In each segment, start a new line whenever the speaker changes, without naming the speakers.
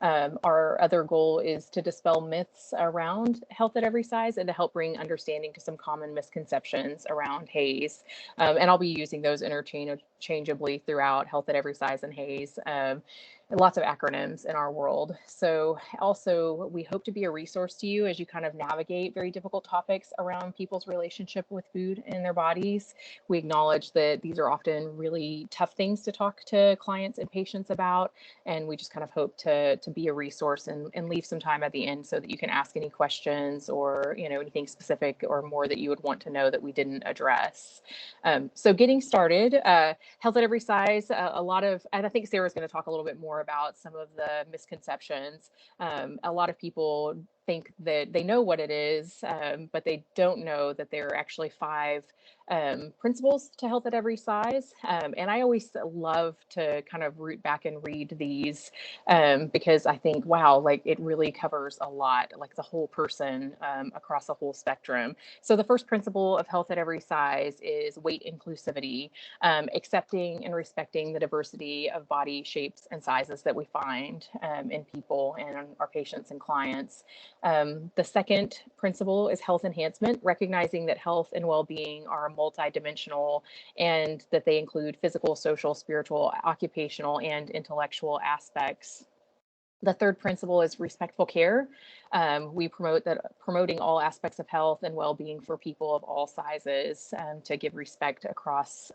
Our other goal is to dispel myths around health at every size and to help bring understanding to some common misconceptions around HAES. And I'll be using those interchangeably throughout health at every size and HAES. Lots of acronyms in our world. So also we hope to be a resource to you as you kind of navigate very difficult topics around people's relationship with food and their bodies. We acknowledge that these are often really tough things to talk to clients and patients about. And we just kind of hope to be a resource and leave some time at the end so that you can ask any questions or, anything specific or more that you would want to know that we didn't address. So getting started, health at every size, and I think Sarah's going to talk a little bit more about some of the misconceptions. A lot of people think that they know what it is, but they don't know that there are actually 5 principles to health at every size. And I always love to kind of root back and read these because I think, wow, like it really covers a lot, like the whole person across the whole spectrum. So the first principle of health at every size is weight inclusivity, accepting and respecting the diversity of body shapes and sizes that we find in people and our patients and clients. The second principle is health enhancement, recognizing that health and well-being are multidimensional and that they include physical, social, spiritual, occupational, and intellectual aspects. The third principle is respectful care. We promoting all aspects of health and well-being for people of all sizes to give respect across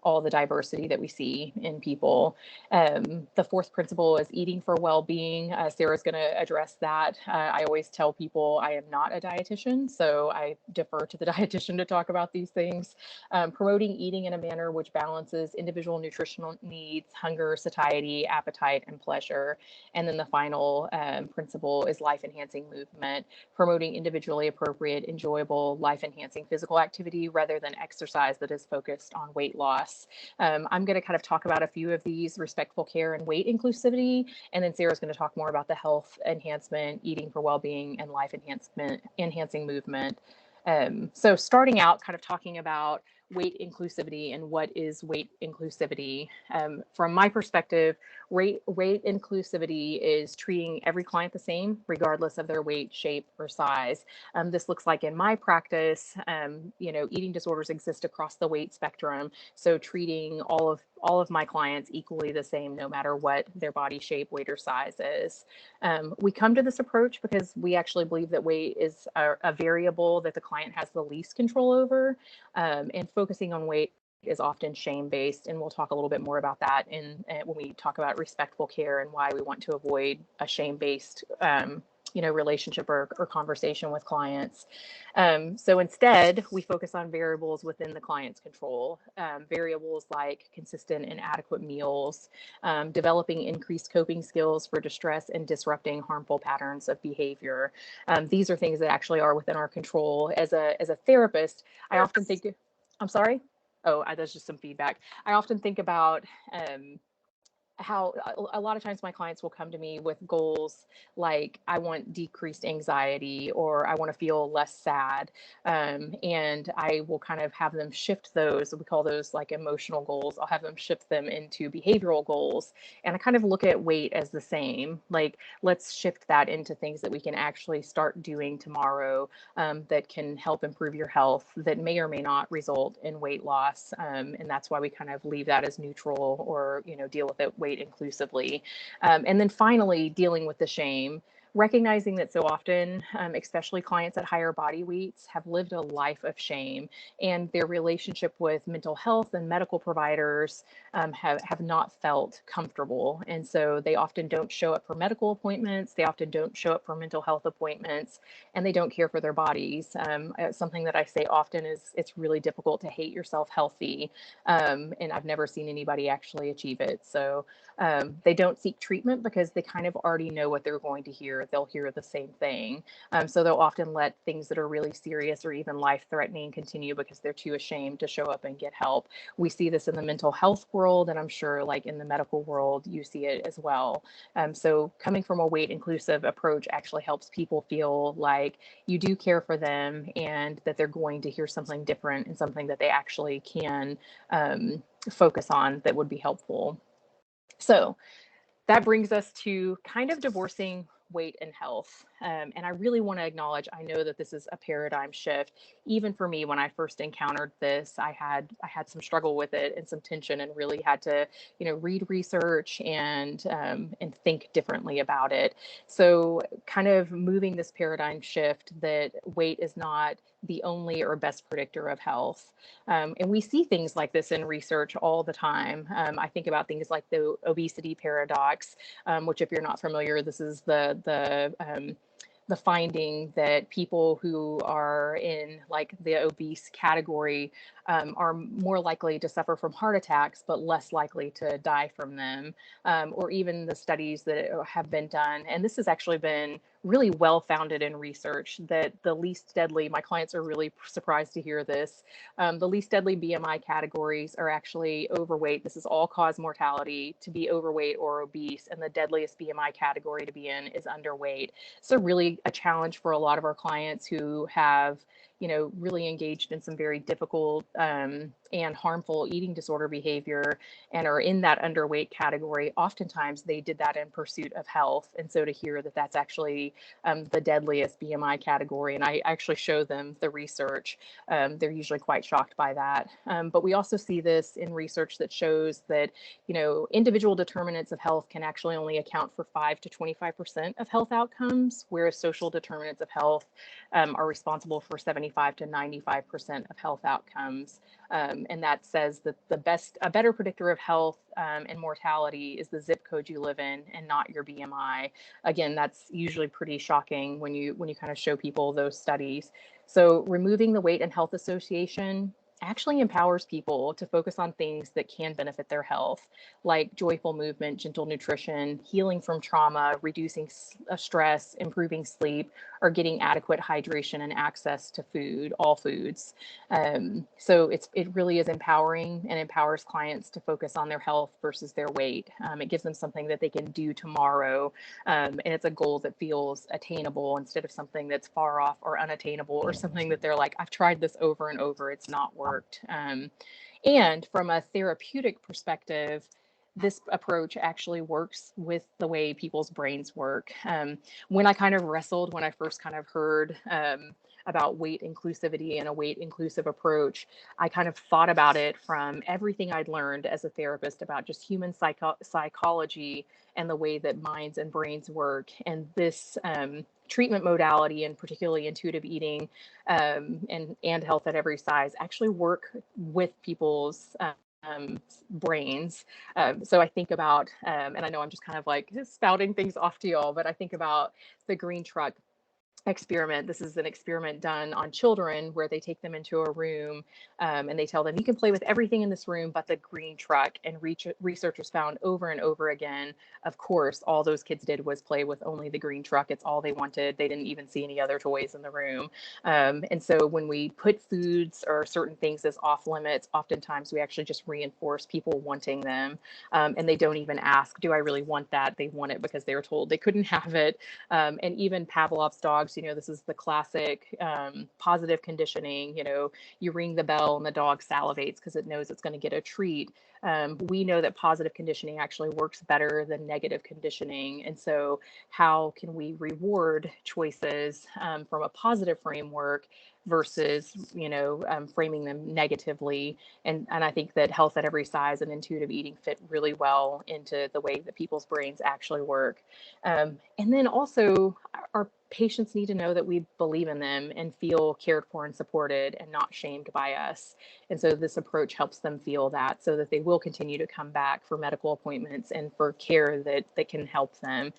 all the diversity that we see in people. The fourth principle is eating for well-being. Sarah's going to address that. I always tell people I am not a dietitian, so I defer to the dietitian to talk about these things. Promoting eating in a manner which balances individual nutritional needs, hunger, satiety, appetite, and pleasure. And then the final principle is life-enhancing movement, promoting individually appropriate, enjoyable, life-enhancing physical activity rather than exercise that is focused on weight loss. I'm going to kind of talk about a few of these: respectful care and weight inclusivity, and then Sarah's going to talk more about the health enhancement, eating for well-being, and enhancing movement. So starting out kind of talking about weight inclusivity and what is weight inclusivity. From my perspective, weight inclusivity is treating every client the same, regardless of their weight, shape, or size. This looks like in my practice, eating disorders exist across the weight spectrum. So treating all of my clients equally the same, no matter what their body shape, weight, or size is. We come to this approach because we actually believe that weight is a variable that the client has the least control over, and focusing on weight is often shame-based, and we'll talk a little bit more about that when we talk about respectful care and why we want to avoid a shame-based relationship or conversation with clients. So instead, we focus on variables within the client's control. Variables like consistent and adequate meals, developing increased coping skills for distress, and disrupting harmful patterns of behavior. These are things that actually are within our control. As a therapist, I often think, I'm sorry? Oh, that's just some feedback. I often think about how a lot of times my clients will come to me with goals like, I want decreased anxiety, or I want to feel less sad. And I will kind of have them shift those. We call those like emotional goals. I'll have them shift them into behavioral goals. And I kind of look at weight as the same. Like, let's shift that into things that we can actually start doing tomorrow that can help improve your health, that may or may not result in weight loss. And that's why we kind of leave that as neutral, or, deal with it weight inclusively. And then finally, dealing with the shame. Recognizing that so often, especially clients at higher body weights, have lived a life of shame, and their relationship with mental health and medical providers have not felt comfortable. And so they often don't show up for medical appointments. They often don't show up for mental health appointments, and they don't care for their bodies. Something that I say often is it's really difficult to hate yourself healthy. And I've never seen anybody actually achieve it. So they don't seek treatment because they kind of already know what they're going to hear. They'll hear the same thing. So they'll often let things that are really serious or even life-threatening continue because they're too ashamed to show up and get help. We see this in the mental health world, and I'm sure like in the medical world, you see it as well. So coming from a weight-inclusive approach actually helps people feel like you do care for them, and that they're going to hear something different and something that they actually can focus on that would be helpful. So That brings us to kind of divorcing weight and health. And I really want to acknowledge, I know that this is a paradigm shift. Even for me, when I first encountered this, I had some struggle with it and some tension, and really had to, read research and think differently about it. So kind of moving this paradigm shift that weight is not the only or best predictor of health. And we see things like this in research all the time. I think about things like the obesity paradox, which, if you're not familiar, this is the finding that people who are in like the obese category are more likely to suffer from heart attacks, but less likely to die from them, or even the studies that have been done. And this has actually been really well founded in research that the least deadly, my clients are really surprised to hear this, the least deadly BMI categories are actually overweight. This is all cause mortality, to be overweight or obese, and the deadliest BMI category to be in is underweight. So really a challenge for a lot of our clients who have, really engaged in some very difficult and harmful eating disorder behavior and are in that underweight category. Oftentimes they did that in pursuit of health. And so to hear that that's actually the deadliest BMI category, and I actually show them the research, they're usually quite shocked by that. But we also see this in research that shows that, individual determinants of health can actually only account for 5 to 25% of health outcomes, whereas social determinants of health are responsible for 75 to 95% of health outcomes. And that says that a better predictor of health and mortality is the zip code you live in and not your BMI. Again, that's usually pretty shocking when you kind of show people those studies. So removing the weight and health association actually empowers people to focus on things that can benefit their health, like joyful movement, gentle nutrition, healing from trauma, reducing stress, improving sleep, or getting adequate hydration and access to food, all foods. So it really is empowering and empowers clients to focus on their health versus their weight. It gives them something that they can do tomorrow, and it's a goal that feels attainable instead of something that's far off or unattainable, or something that they're like, I've tried this over and over, it's not worked. And from a therapeutic perspective, this approach actually works with the way people's brains work. When I kind of wrestled, when I first kind of heard about weight inclusivity and a weight inclusive approach, I kind of thought about it from everything I'd learned as a therapist about just human psychology and the way that minds and brains work. And this treatment modality, and particularly intuitive eating and health at every size, actually work with people's brains. So I think about, and I know I'm just kind of like spouting things off to y'all, but I think about the green truck experiment. This is an experiment done on children where they take them into a room and they tell them, you can play with everything in this room but the green truck. And researchers found over and over again, of course, all those kids did was play with only the green truck. It's all they wanted. They didn't even see any other toys in the room. And so when we put foods or certain things as off limits, oftentimes we actually just reinforce people wanting them. And they don't even ask, do I really want that? They want it because they were told they couldn't have it. And even Pavlov's dogs, this is the classic positive conditioning. You ring the bell and the dog salivates because it knows it's going to get a treat. We know that positive conditioning actually works better than negative conditioning. And so how can we reward choices from a positive framework versus, framing them negatively? And I think that health at every size and intuitive eating fit really well into the way that people's brains actually work. And then also our patients need to know that we believe in them and feel cared for and supported and not shamed by us. And so this approach helps them feel that, so that they will continue to come back for medical appointments and for care that can help them.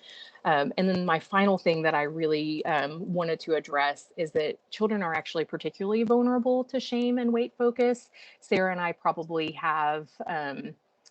And then my final thing that I really wanted to address is that children are actually particularly vulnerable to shame and weight focus. Sarah and I probably have,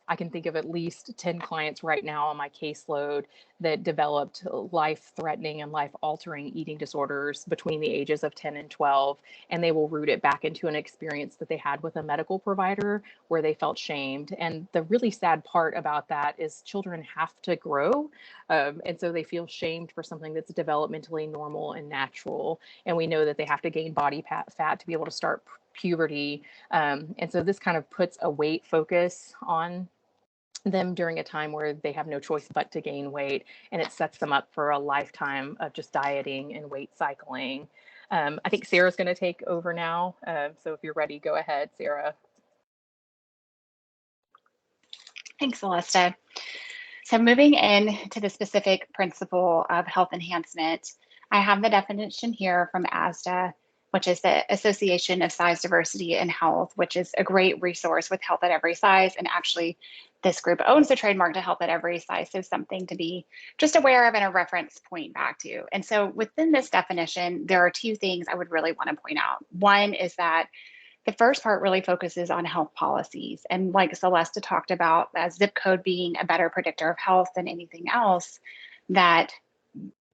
I can think of at least 10 clients right now on my caseload that developed life-threatening and life-altering eating disorders between the ages of 10 and 12. And they will root it back into an experience that they had with a medical provider where they felt shamed. And the really sad part about that is children have to grow. And so they feel shamed for something that's developmentally normal and natural. And we know that they have to gain body fat to be able to start puberty. And so this kind of puts a weight focus on them during a time where they have no choice but to gain weight, and it sets them up for a lifetime of just dieting and weight cycling. I think Sarah's going to take over now. So if you're ready, go ahead, Sarah.
Thanks, Celesta. So moving into the specific principle of health enhancement, I have the definition here from ASDA, which is the Association of Size Diversity in Health, which is a great resource with Health at Every Size. And actually, this group owns the trademark to Health at Every Size, so something to be just aware of and a reference point back to. And so within this definition, there are two things I would really want to point out. One is that the first part really focuses on health policies. And like Celesta talked about, as zip code being a better predictor of health than anything else, that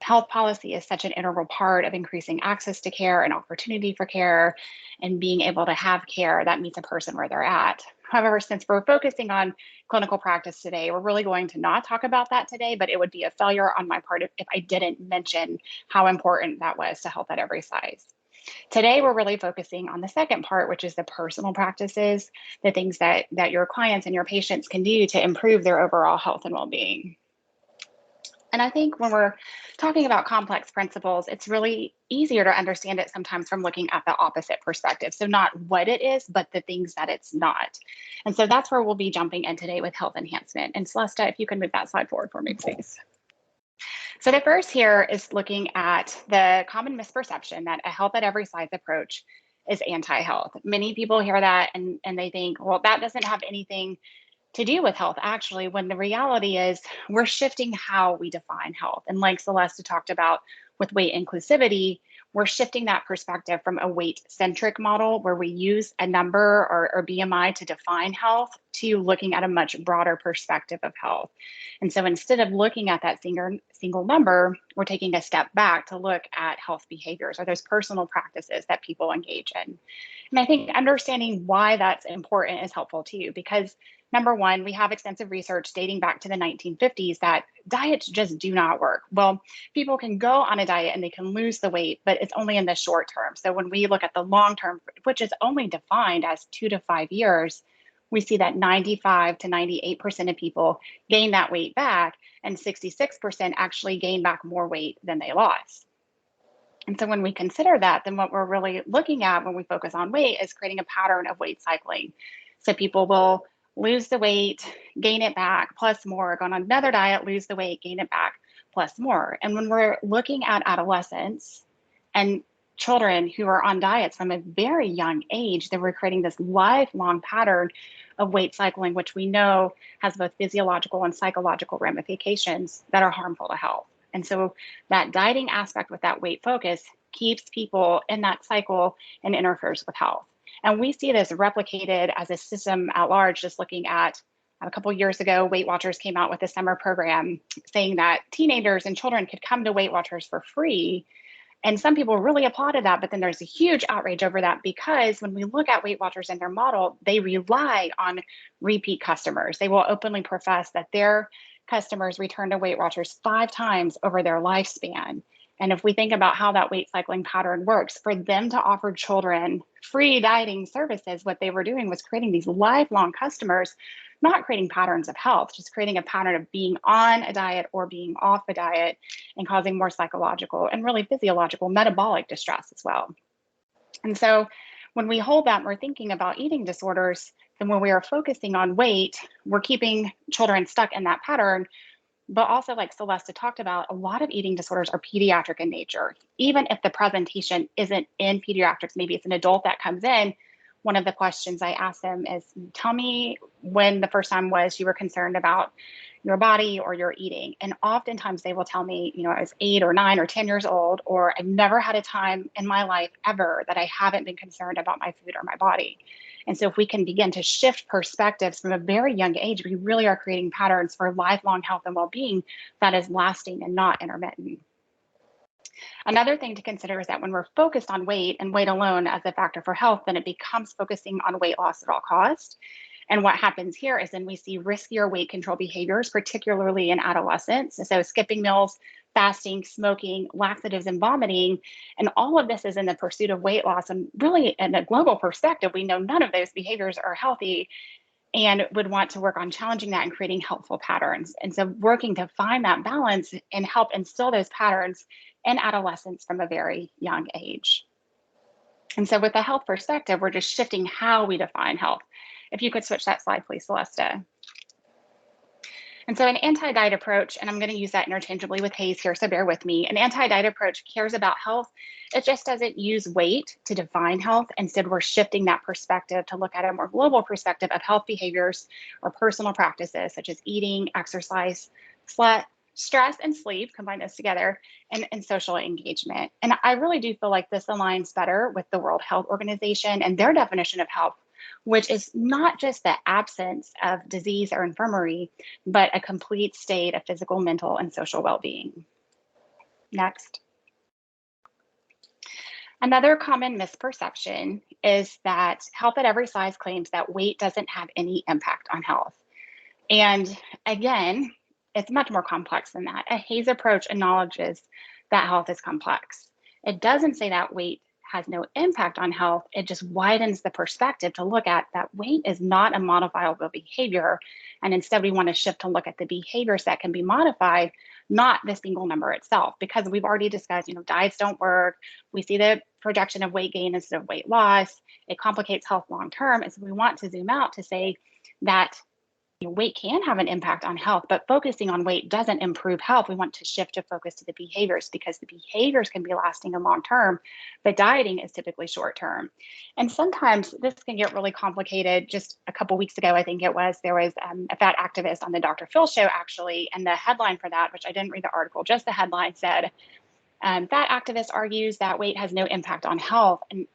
health policy is such an integral part of increasing access to care and opportunity for care and being able to have care that meets a person where they're at. However, since we're focusing on clinical practice today, we're really going to not talk about that today, but it would be a failure on my part if I didn't mention how important that was to Health at Every Size. Today, we're really focusing on the second part, which is the personal practices, the things that your clients and your patients can do to improve their overall health and well-being. And I think when we're talking about complex principles, it's really easier to understand it sometimes from looking at the opposite perspective. So not what it is, but the things that it's not. And so that's where we'll be jumping in today with health enhancement. And Celesta, if you can move that slide forward for me, please. So the first here is looking at the common misperception that a health at every size approach is anti-health. Many people hear that and they think, well, that doesn't have anything to do with health, actually, when the reality is we're shifting how we define health. And like Celesta talked about with weight inclusivity, we're shifting that perspective from a weight-centric model where we use a number or BMI to define health to looking at a much broader perspective of health. And so instead of looking at that single number, we're taking a step back to look at health behaviors or those personal practices that people engage in. And I think understanding why that's important is helpful too, because number one, we have extensive research dating back to the 1950s that diets just do not work. Well, people can go on a diet and they can lose the weight, but it's only in the short term. So when we look at the long term, which is only defined as 2 to 5 years, we see that 95 to 98% of people gain that weight back, and 66% actually gain back more weight than they lost. And so when we consider that, then what we're really looking at when we focus on weight is creating a pattern of weight cycling. So people will lose the weight, gain it back, plus more, go on another diet, lose the weight, gain it back, plus more. And when we're looking at adolescents and children who are on diets from a very young age, then we're creating this lifelong pattern of weight cycling, which we know has both physiological and psychological ramifications that are harmful to health. And so that dieting aspect with that weight focus keeps people in that cycle and interferes with health. And we see this replicated as a system at large, just looking at a couple of years ago, Weight Watchers came out with a summer program saying that teenagers and children could come to Weight Watchers for free. And some people really applauded that, but then there's a huge outrage over that because when we look at Weight Watchers and their model, they rely on repeat customers. They will openly profess that their customers return to Weight Watchers 5 times over their lifespan. And if we think about how that weight cycling pattern works, for them to offer children free dieting services, what they were doing was creating these lifelong customers, not creating patterns of health, just creating a pattern of being on a diet or being off a diet and causing more psychological and really physiological metabolic distress as well. And so when we hold that and we're thinking about eating disorders, then when we are focusing on weight, we're keeping children stuck in that pattern. But also, like Celesta talked about, a lot of eating disorders are pediatric in nature. Even if the presentation isn't in pediatrics, maybe it's an adult that comes in, one of the questions I ask them is, tell me when the first time was you were concerned about your body or your eating. And oftentimes they will tell me, I was 8 or 9 or 10 years old, or I've never had a time in my life ever that I haven't been concerned about my food or my body. And so if we can begin to shift perspectives from a very young age, we really are creating patterns for lifelong health and well-being that is lasting and not intermittent. Another thing to consider is that when we're focused on weight and weight alone as a factor for health, then it becomes focusing on weight loss at all costs. And what happens here is then we see riskier weight control behaviors, particularly in adolescents. So skipping meals, fasting, smoking, laxatives, and vomiting. And all of this is in the pursuit of weight loss. And really, in a global perspective, we know none of those behaviors are healthy. and would want to work on challenging that and creating helpful patterns. And so working to find that balance and help instill those patterns in adolescence from a very young age. And so with the health perspective, we're just shifting how we define health. If you could switch that slide, please, Celesta. And so an anti-diet approach, and I'm going to use that interchangeably with HAES here, so bear with me. An anti-diet approach cares about health. It just doesn't use weight to define health. Instead, we're shifting that perspective to look at a more global perspective of health behaviors or personal practices, such as eating, exercise, stress, and sleep, combine those together, and social engagement. And I really do feel like this aligns better with the World Health Organization and their definition of health, which is not just the absence of disease or infirmary, but a complete state of physical, mental, and social well-being. Next. Another common misperception is that Health at Every Size claims that weight doesn't have any impact on health. And again, it's much more complex than that. A HAES approach acknowledges that health is complex. It doesn't say that weight has no impact on health. It just widens the perspective to look at that weight is not a modifiable behavior. And instead, we want to shift to look at the behaviors that can be modified, not the single number itself, because we've already discussed, diets don't work. We see the projection of weight gain instead of weight loss. It complicates health long term. And so we want to zoom out to say that weight can have an impact on health, but focusing on weight doesn't improve health. We want to shift to focus to the behaviors, because the behaviors can be lasting and long term, but dieting is typically short term. And sometimes this can get really complicated. Just a couple weeks ago, I think it was, there was a fat activist on the Dr. Phil show, actually, and the headline for that, which I didn't read the article, just the headline said, fat activist argues that weight has no impact on health. And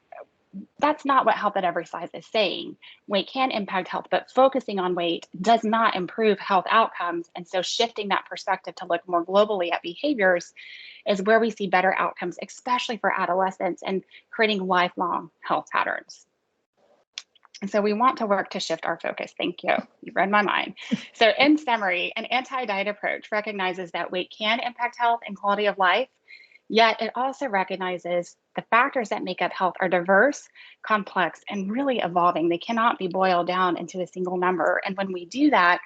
that's not what Health at Every Size is saying. Weight can impact health, but focusing on weight does not improve health outcomes. And so shifting that perspective to look more globally at behaviors is where we see better outcomes, especially for adolescents, and creating lifelong health patterns. And so we want to work to shift our focus. Thank you. You read my mind. So in summary, an anti-diet approach recognizes that weight can impact health and quality of life, yet it also recognizes the factors that make up health are diverse, complex, and really evolving. They cannot be boiled down into a single number. And when we do that,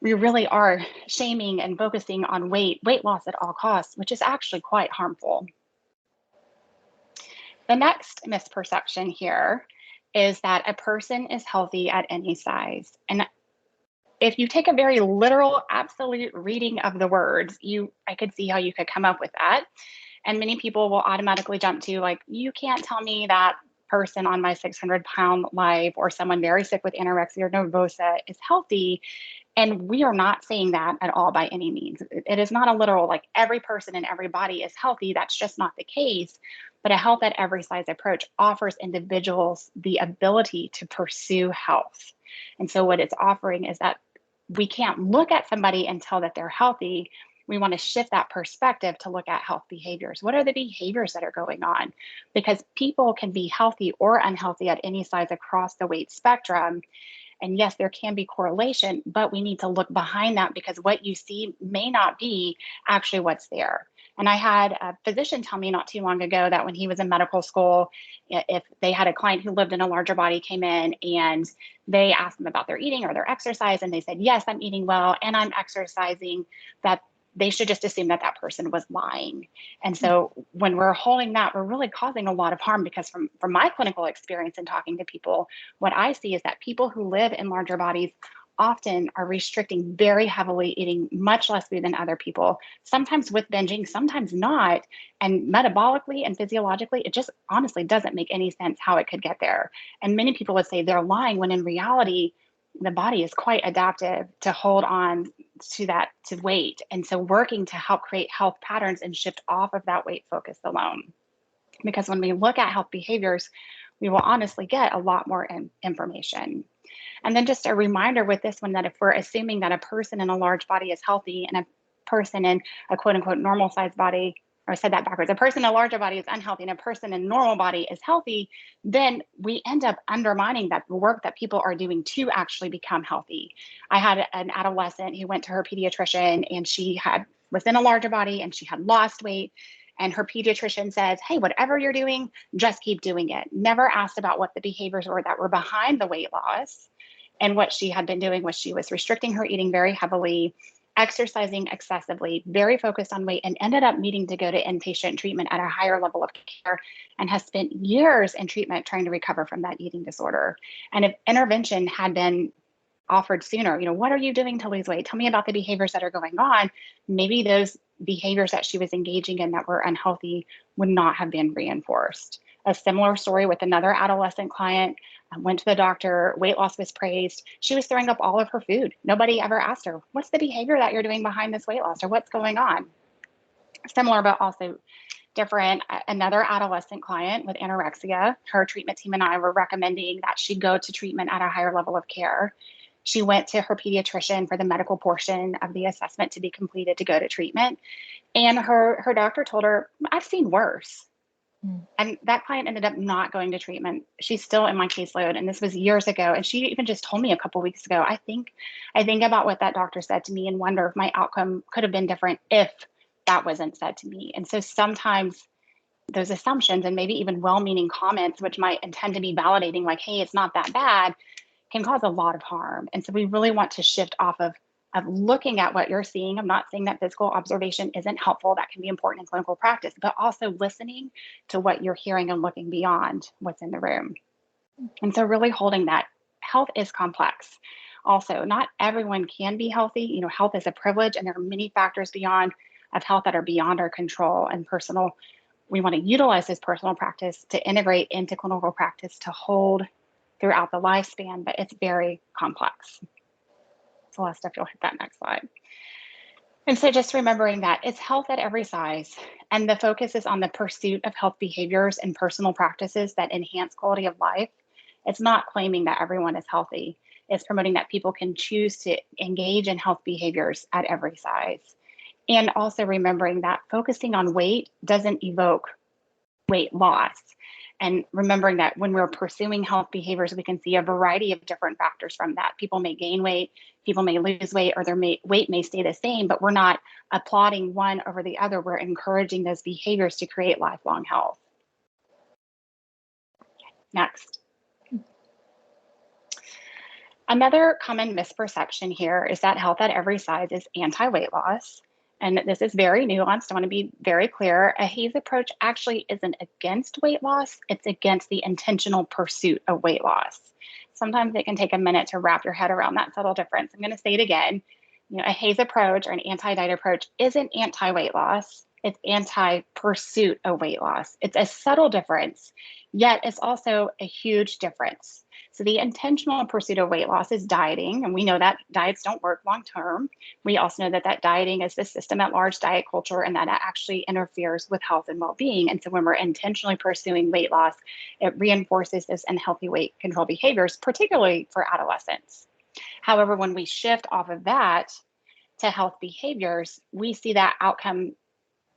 we really are shaming and focusing on weight loss at all costs, which is actually quite harmful. The next misperception here is that a person is healthy at any size. And if you take a very literal, absolute reading of the words, I could see how you could come up with that. And many people will automatically jump to, like, you can't tell me that person on my 600-pound life or someone very sick with anorexia nervosa is healthy. And we are not saying that at all by any means. It is not a literal, like, every person in every body is healthy. That's just not the case. But a Health at Every Size approach offers individuals the ability to pursue health. And so what it's offering is that we can't look at somebody and tell that they're healthy. We want to shift that perspective to look at health behaviors. What are the behaviors that are going on? Because people can be healthy or unhealthy at any size across the weight spectrum. And yes, there can be correlation, but we need to look behind that, because what you see may not be actually what's there. And I had a physician tell me not too long ago that when he was in medical school, if they had a client who lived in a larger body came in and they asked them about their eating or their exercise, and they said, yes, I'm eating well and I'm exercising, that they should just assume that that person was lying. And so when we're holding that, we're really causing a lot of harm, because from my clinical experience and talking to people, what I see is that people who live in larger bodies often are restricting very heavily, eating much less food than other people, sometimes with binging, sometimes not. And metabolically and physiologically, it just honestly doesn't make any sense how it could get there. And many people would say they're lying, when in reality, the body is quite adaptive to hold on to that, to weight. And so working to help create health patterns and shift off of that weight focus alone. Because when we look at health behaviors, we will honestly get a lot more information. And then just a reminder with this one, that if we're assuming that a person in a large body is healthy and a person in a quote unquote normal size body, or I said that backwards, a person in a larger body is unhealthy and a person in a normal body is healthy, then we end up undermining that work that people are doing to actually become healthy. I had an adolescent who went to her pediatrician, and she was in a larger body and she had lost weight. And her pediatrician says, hey, whatever you're doing, just keep doing it. Never asked about what the behaviors were that were behind the weight loss. And what she had been doing was she was restricting her eating very heavily, exercising excessively, very focused on weight, and ended up needing to go to inpatient treatment at a higher level of care, and has spent years in treatment trying to recover from that eating disorder. And if intervention had been offered sooner, what are you doing to lose weight? Tell me about the behaviors that are going on. Maybe those behaviors that she was engaging in that were unhealthy would not have been reinforced. A similar story with another adolescent client. Went to the doctor, weight loss was praised. She was throwing up all of her food. Nobody ever asked her, what's the behavior that you're doing behind this weight loss, or what's going on? Similar, but also different. Another adolescent client with anorexia. Her treatment team and I were recommending that she go to treatment at a higher level of care. She went to her pediatrician for the medical portion of the assessment to be completed to go to treatment. And her doctor told her, I've seen worse. And that client ended up not going to treatment. She's still in my caseload, and this was years ago. And she even just told me a couple of weeks ago, I think about what that doctor said to me and wonder if my outcome could have been different if that wasn't said to me. And so sometimes those assumptions and maybe even well-meaning comments, which might intend to be validating, like, hey, it's not that bad, can cause a lot of harm. And so we really want to shift off of looking at what you're seeing. I'm not saying that physical observation isn't helpful. That can be important in clinical practice, but also listening to what you're hearing and looking beyond what's in the room. And so really holding that health is complex. Also, not everyone can be healthy. Health is a privilege, and there are many factors beyond of health that are beyond our control and personal. We want to utilize this personal practice to integrate into clinical practice to hold throughout the lifespan, but it's very complex. Celeste, if you'll hit that next slide. And so just remembering that it's health at every size, and the focus is on the pursuit of health behaviors and personal practices that enhance quality of life. It's not claiming that everyone is healthy. It's promoting that people can choose to engage in health behaviors at every size. And also remembering that focusing on weight doesn't evoke weight loss. And remembering that when we're pursuing health behaviors, we can see a variety of different factors from that. People may gain weight, people may lose weight, or their weight may stay the same, but we're not applauding one over the other. We're encouraging those behaviors to create lifelong health. Next. Another common misperception here is that health at every size is anti-weight loss. And this is very nuanced. I want to be very clear. A HAES approach actually isn't against weight loss. It's against the intentional pursuit of weight loss. Sometimes it can take a minute to wrap your head around that subtle difference. I'm going to say it again. A HAES approach or an anti-diet approach isn't anti-weight loss. It's anti-pursuit of weight loss. It's a subtle difference, yet it's also a huge difference. So the intentional pursuit of weight loss is dieting, and we know that diets don't work long term. We also know that dieting is the system at large diet culture, and that it actually interferes with health and well-being. And so when we're intentionally pursuing weight loss, it reinforces those unhealthy weight control behaviors, particularly for adolescents. However, when we shift off of that to health behaviors, we see that outcome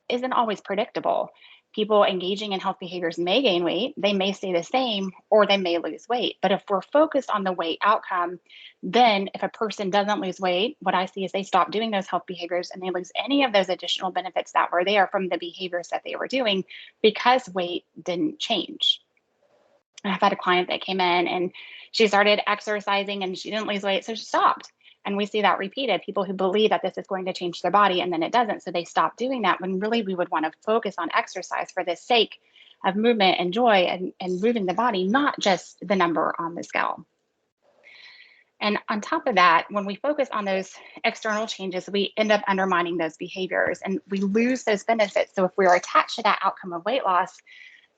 isn't always predictable. People engaging in health behaviors may gain weight, they may stay the same, or they may lose weight. But if we're focused on the weight outcome, then if a person doesn't lose weight, what I see is they stop doing those health behaviors and they lose any of those additional benefits that were there from the behaviors that they were doing because weight didn't change. I've had a client that came in and she started exercising and she didn't lose weight, so she stopped. And we see that repeated, people who believe that this is going to change their body and then it doesn't. So they stop doing that when really we would want to focus on exercise for the sake of movement and joy and moving the body, not just the number on the scale. And on top of that, when we focus on those external changes, we end up undermining those behaviors and we lose those benefits. So if we're attached to that outcome of weight loss,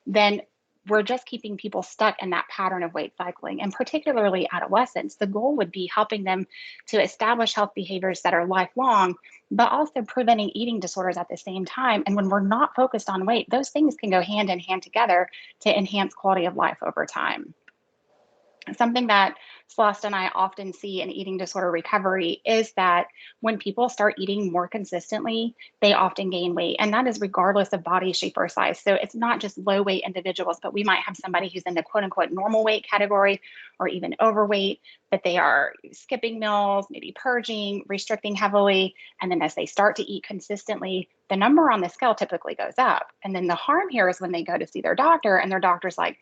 then we're just keeping people stuck in that pattern of weight cycling, and particularly adolescents. The goal would be helping them to establish health behaviors that are lifelong, but also preventing eating disorders at the same time. And when we're not focused on weight, those things can go hand in hand together to enhance quality of life over time. Something that Celeste and I often see in eating disorder recovery is that when people start eating more consistently, they often gain weight, and that is regardless of body shape or size. So it's not just low weight individuals, but we might have somebody who's in the quote unquote normal weight category or even overweight, but they are skipping meals, maybe purging, restricting heavily. And then as they start to eat consistently, the number on the scale typically goes up. And then the harm here is when they go to see their doctor and their doctor's like,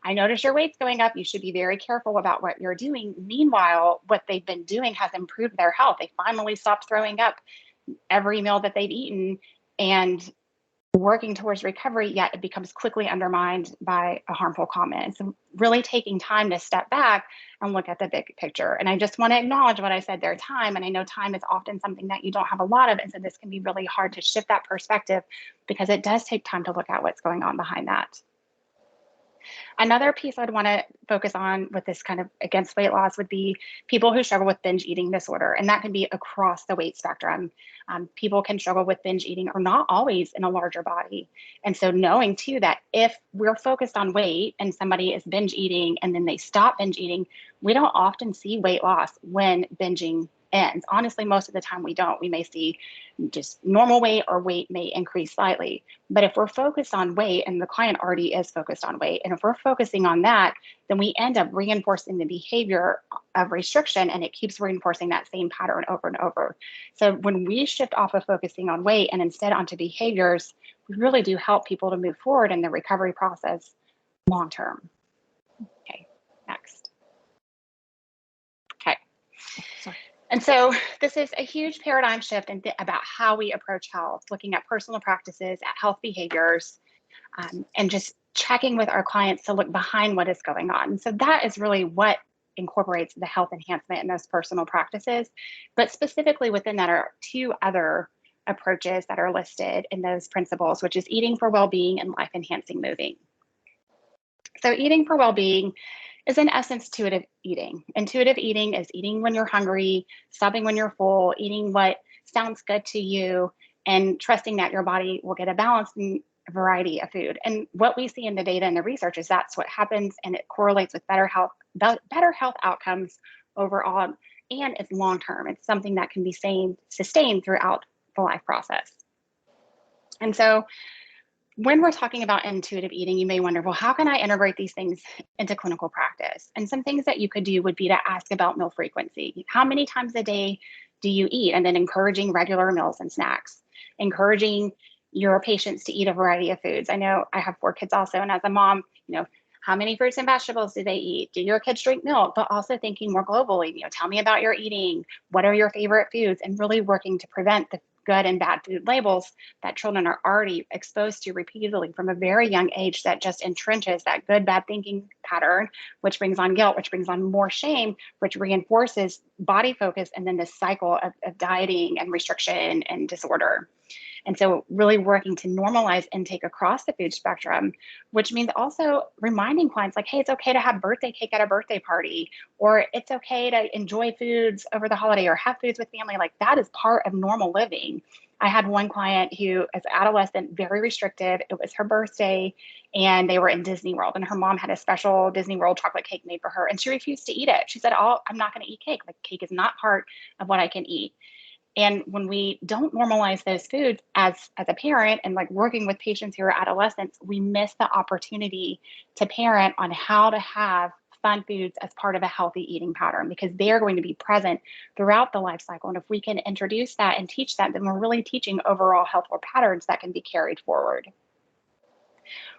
I notice your weight's going up. You should be very careful about what you're doing. doing. Meanwhile, what they've been doing has improved their health. They finally stopped throwing up every meal that they've eaten and working towards recovery, yet it becomes quickly undermined by a harmful comment. So really taking time to step back and look at the big picture. And I just want to acknowledge what I said there, time. And I know time is often something that you don't have a lot of. And so this can be really hard to shift that perspective because it does take time to look at what's going on behind that. Another piece I'd want to focus on with this kind of against weight loss would be people who struggle with binge eating disorder. And that can be across the weight spectrum. People can struggle with binge eating or not always in a larger body. And so knowing too that if we're focused on weight and somebody is binge eating and then they stop binge eating, we don't often see weight loss when binging ends. Honestly, most of the time we don't. We may see just normal weight or weight may increase slightly. But if we're focused on weight and the client already is focused on weight, and if we're focusing on that, then we end up reinforcing the behavior of restriction and it keeps reinforcing that same pattern over and over. So when we shift off of focusing on weight and instead onto behaviors, we really do help people to move forward in the recovery process long term. Okay, next. Okay.
Sorry.
And so this is a huge paradigm shift about how we approach health, looking at personal practices, at health behaviors, and just checking with our clients to look behind what is going on. And so that is really what incorporates the health enhancement in those personal practices. But specifically within that are two other approaches that are listed in those principles, which is eating for well-being and life-enhancing moving. So eating for well-being is in essence intuitive eating. Intuitive eating is eating when you're hungry, stopping when you're full, eating what sounds good to you, and trusting that your body will get a balanced variety of food. And what we see in the data and the research is that's what happens, and it correlates with better health outcomes overall, and it's long-term. It's something that can be sustained throughout the life process. And so when we're talking about intuitive eating, you may wonder, well, how can I integrate these things into clinical practice? And some things that you could do would be to ask about meal frequency. How many times a day do you eat? And then encouraging regular meals and snacks, encouraging your patients to eat a variety of foods. I know I have 4 kids also, and as a mom, how many fruits and vegetables do they eat? Do your kids drink milk? But also thinking more globally, tell me about your eating. What are your favorite foods? And really working to prevent the good and bad food labels that children are already exposed to repeatedly from a very young age that just entrenches that good, bad thinking pattern, which brings on guilt, which brings on more shame, which reinforces body focus, and then this cycle of dieting and restriction and disorder. And so really working to normalize intake across the food spectrum, which means also reminding clients like, hey, it's okay to have birthday cake at a birthday party, or it's okay to enjoy foods over the holiday or have foods with family. Like that is part of normal living. I had one client who, as an adolescent, very restrictive. It was her birthday and they were in Disney World, and her mom had a special Disney World chocolate cake made for her, and she refused to eat it. She said, I'm not going to eat cake. Like cake is not part of what I can eat. And when we don't normalize those foods as a parent and like working with patients who are adolescents, we miss the opportunity to parent on how to have fun foods as part of a healthy eating pattern, because they are going to be present throughout the life cycle. And if we can introduce that and teach that, then we're really teaching overall healthful patterns that can be carried forward.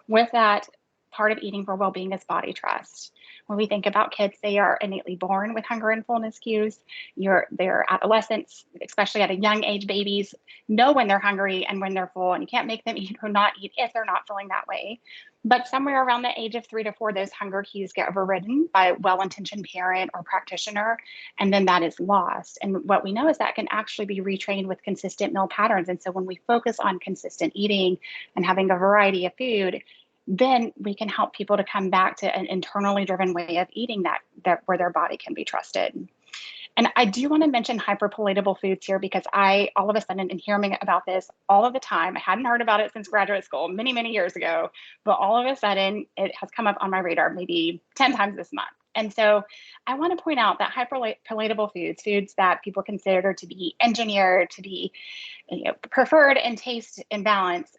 With that, part of eating for well-being is body trust. When we think about kids, they are innately born with hunger and fullness cues. They're adolescents, especially at a young age, babies know when they're hungry and when they're full, and you can't make them eat or not eat if they're not feeling that way. But somewhere around the age of 3 to 4, those hunger cues get overridden by a well-intentioned parent or practitioner, and then that is lost. And what we know is that can actually be retrained with consistent meal patterns. And so when we focus on consistent eating and having a variety of food, then we can help people to come back to an internally driven way of eating that where their body can be trusted. And I do want to mention hyperpalatable foods here, because I all of a sudden am hearing about this all of the time. I hadn't heard about it since graduate school many, many years ago, but all of a sudden it has come up on my radar maybe 10 times this month. And so I want to point out that hyperpalatable foods that people consider to be engineered, to be preferred in taste and balance,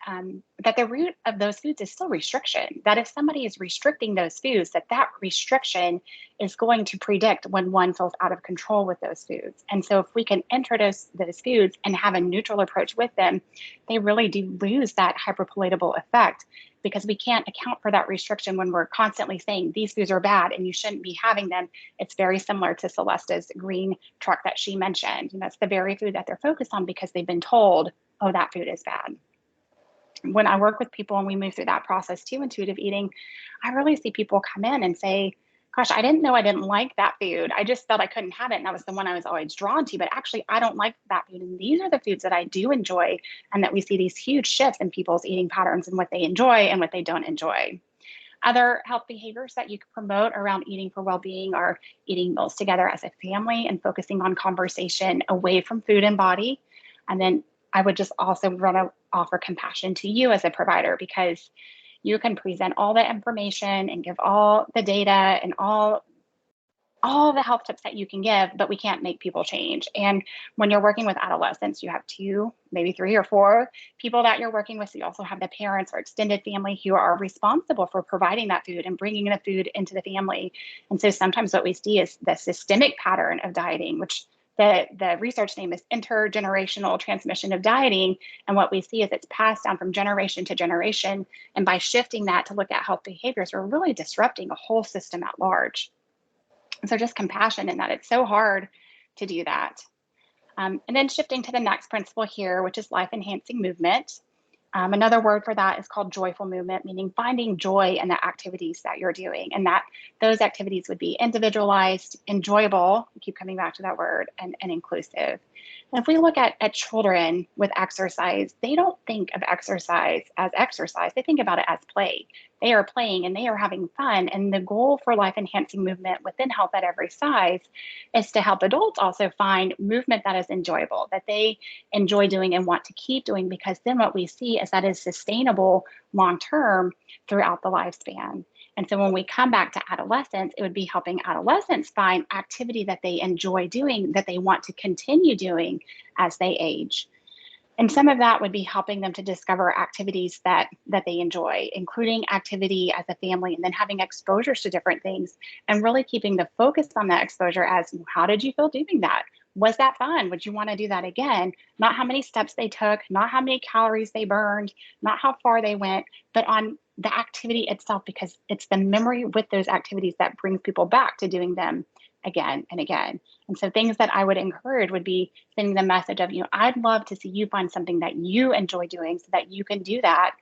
that the root of those foods is still restriction. That if somebody is restricting those foods, that restriction is going to predict when one feels out of control with those foods. And so if we can introduce those foods and have a neutral approach with them, they really do lose that hyperpalatable effect. because we can't account for that restriction when we're constantly saying these foods are bad and you shouldn't be having them. It's very similar to Celeste's green truck that she mentioned. It's the very food that they're focused on because they've been told, oh, that food is bad. When I work with people and we move through that process too, intuitive eating, I really see people come in and say, gosh, I didn't know I didn't like that food. I just felt I couldn't have it. And that was the one I was always drawn to. But actually, I don't like that food. And these are the foods that I do enjoy. And that we see these huge shifts in people's eating patterns and what they enjoy and what they don't enjoy. Other health behaviors that you can promote around eating for well-being are eating meals together as a family and focusing on conversation away from food and body. And then I would just also want to offer compassion to you as a provider, because you can present all the information and give all the data and all the health tips that you can give, but we can't make people change. And when you're working with adolescents, you have 2, maybe 3 or 4 people that you're working with. So you also have the parents or extended family who are responsible for providing that food and bringing the food into the family. And so sometimes what we see is the systemic pattern of dieting, which the research name is intergenerational transmission of dieting. And what we see is it's passed down from generation to generation. And by shifting that to look at health behaviors, we're really disrupting a whole system at large. And so just compassion in that it's so hard to do that. And then shifting to the next principle here, which is life enhancing movement. Another word for that is called joyful movement, meaning finding joy in the activities that you're doing, and that those activities would be individualized, enjoyable, I keep coming back to that word, and inclusive. And if we look at children with exercise, they don't think of exercise as exercise. They think about it as play. They are playing and they are having fun. And the goal for life enhancing movement within Health at Every Size is to help adults also find movement that is enjoyable, that they enjoy doing and want to keep doing, because then what we see is that is sustainable long term throughout the lifespan. And so when we come back to adolescence, it would be helping adolescents find activity that they enjoy doing, that they want to continue doing as they age. And some of that would be helping them to discover activities that they enjoy, including activity as a family, and then having exposures to different things and really keeping the focus on that exposure as, how did you feel doing that? Was that fun? Would you want to do that again? Not how many steps they took, not how many calories they burned, not how far they went, but on the activity itself, because it's the memory with those activities that brings people back to doing them again and again. And so things that I would encourage would be sending the message of, I'd love to see you find something that you enjoy doing so that you can do that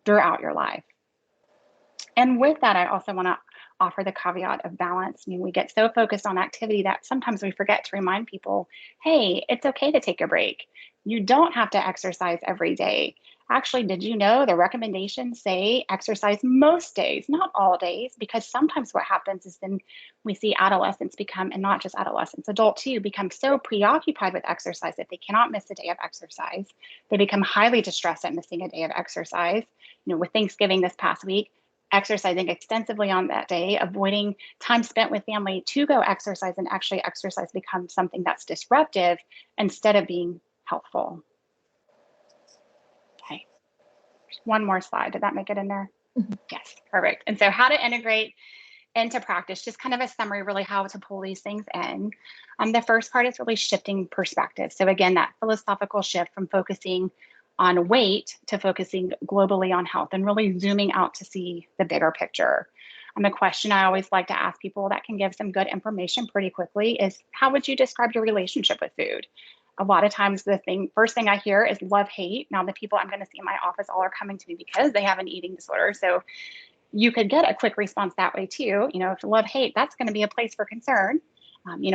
throughout your life. And with that, I also want to offer the caveat of balance. We get so focused on activity that sometimes we forget to remind people, hey, it's okay to take a break. You don't have to exercise every day. Actually, did you know the recommendations say exercise most days, not all days? Because sometimes what happens is then we see adolescents become, and not just adolescents, adults too, become so preoccupied with exercise that they cannot miss a day of exercise. They become highly distressed at missing a day of exercise. With Thanksgiving this past week, exercising extensively on that day, avoiding time spent with family to go exercise, and actually exercise becomes something that's disruptive instead of being helpful. Okay, one more slide. Did that make it in there? Mm-hmm. Yes, perfect. And so how to integrate into practice, just kind of a summary, really how to pull these things in. The first part is really shifting perspective. So again, that philosophical shift from focusing on weight to focusing globally on health and really zooming out to see the bigger picture. A question I always like to ask people that can give some good information pretty quickly is, how would you describe your relationship with food? A lot of times first thing I hear is love, hate. Now the people I'm going to see in my office all are coming to me because they have an eating disorder. So you could get a quick response that way too. If love, hate, that's going to be a place for concern.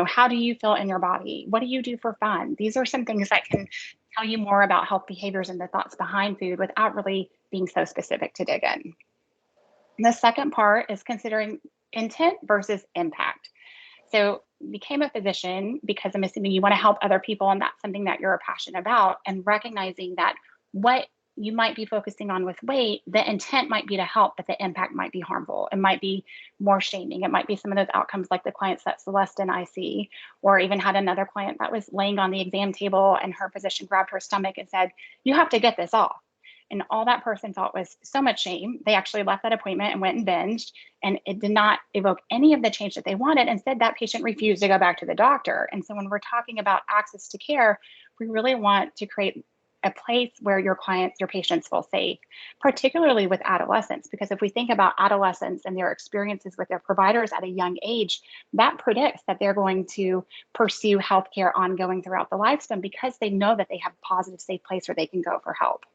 How do you feel in your body? What do you do for fun? These are some things that can tell you more about health behaviors and the thoughts behind food without really being so specific to dig in. The second part is considering intent versus impact. So became a physician because I'm assuming you want to help other people and that's something that you're passionate about, and recognizing that what you might be focusing on with weight, the intent might be to help, but the impact might be harmful. It might be more shaming. It might be some of those outcomes like the clients that Celeste and I see, or even had another client that was laying on the exam table and her physician grabbed her stomach and said, you have to get this off. And all that person thought was so much shame. They actually left that appointment and went and binged, and it did not evoke any of the change that they wanted. Instead, that patient refused to go back to the doctor. And so when we're talking about access to care, we really want to create a place where your clients, your patients feel safe, particularly with adolescents. Because if we think about adolescents and their experiences with their providers at a young age, that predicts that they're going to pursue healthcare ongoing throughout the lifespan because they know that they have a positive, safe place where they can go for help.